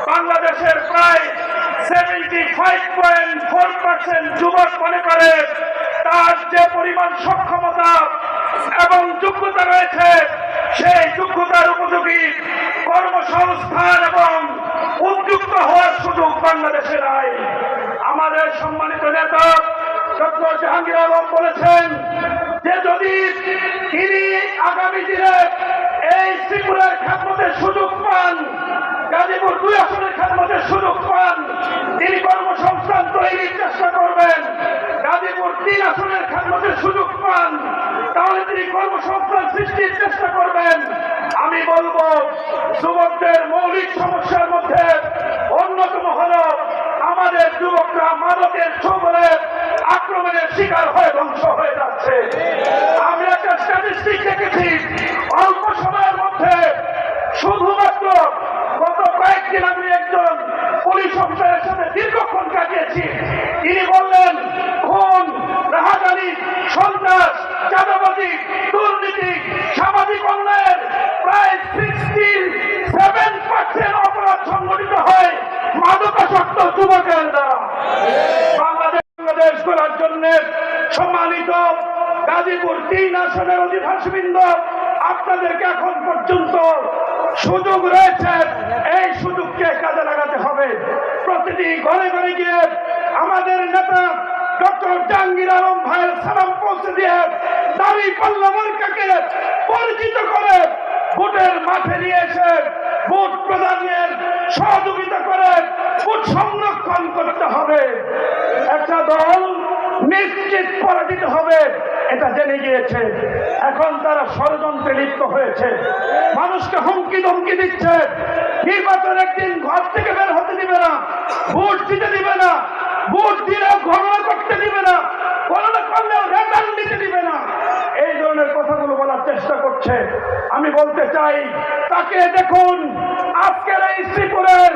বাংলাদেশের প্রায় 75.4% যুবক মনে করে তার যে পরিমাণ সক্ষমতা এবং যোগ্যতা রয়েছে সেই যোগ্যতার উপযোগী কর্মসংস্থান এবং উদ্যুক্ত হওয়ার সুযোগ বাংলাদেশে নাই। আমাদের সম্মানিত নেতা ডক্টর জাহাঙ্গীর আলম বলেছেন যে যদি তিনি আগামী দিনে এই শ্রীপুরের খেদমতের সুযোগ পান, গাজীপুর 2 আসনের খেদমতের সুযোগ পান, তিনি কর্মসংস্থান তৈরির চেষ্টা করবেন। গাজীপুর 3 আসনের খেদমতের সুযোগ পান, তাহলে তিনি কর্মসংস্থান সৃষ্টির চেষ্টা করবেন। আমি বলবো যুবকদের মৌলিক সমস্যার মধ্যে অন্যতম হল আমাদের যুবকরা মাদকের ছোবলে আক্রমণের শিকার হয়ে ধ্বংস হয়ে যাচ্ছে। আমি একটা স্ট্যাটিস্টিক দেখেছি, অল্প সময়ের মধ্যে শুধুমাত্র গত কয়েকদিন আমি একজন পুলিশ অফিসারের সাথে দীর্ঘক্ষণ কাটিয়েছি। তিনি বললেন খুন, রাহাজানি, সন্ত্রাস, চাঁদাবাজি, দুর্নীতি, সামাজিক অন্যায়ের প্রায় 67% অপরাধ সংঘটিত হয় মাদকাসক্ত যুবকের দ্বারা। বাংলাদেশ করার জন্য সম্মানিত গাজীপুর 3 আসনের অধিবাসীবৃন্দ, আপনাদেরকে এখন পর্যন্ত সুযোগ রয়েছে, এই সুযোগকে কাজে লাগাতে হবে। প্রতিটি ঘরে ঘরে গিয়ে আমাদের নেতা ডক্টর জাহাঙ্গীর আলম ভাইয়ের সালাম পৌঁছে দিয়ে দাঁড়িপাল্লা মার্কাকে পরিচিত করে ভোটের মাঠে নিয়ে এসে ভোট প্রদানের সহযোগিতা করে ভোট সংরক্ষণ করতে হবে। একটা দল নিশ্চিত পরাজিত হবে এটা জেনে গিয়েছে, এখন তারা ষড়যন্ত্রে লিপ্ত হয়েছে, মানুষকে হুমকি ধমকি দিচ্ছে, নির্বাচন একদিন ঘর থেকে বের হতে দিবে না, ভোট দিতে দিবে না, ভোট দিলেও গণনা করতে দিবে না, গণনা করলেও রেজাল্ট দিতে দিবে না, এই ধরনের কথাগুলো বলার চেষ্টা করছে। আমি বলতে চাই তাকে দেখুন আজকের এই শ্রীপুরের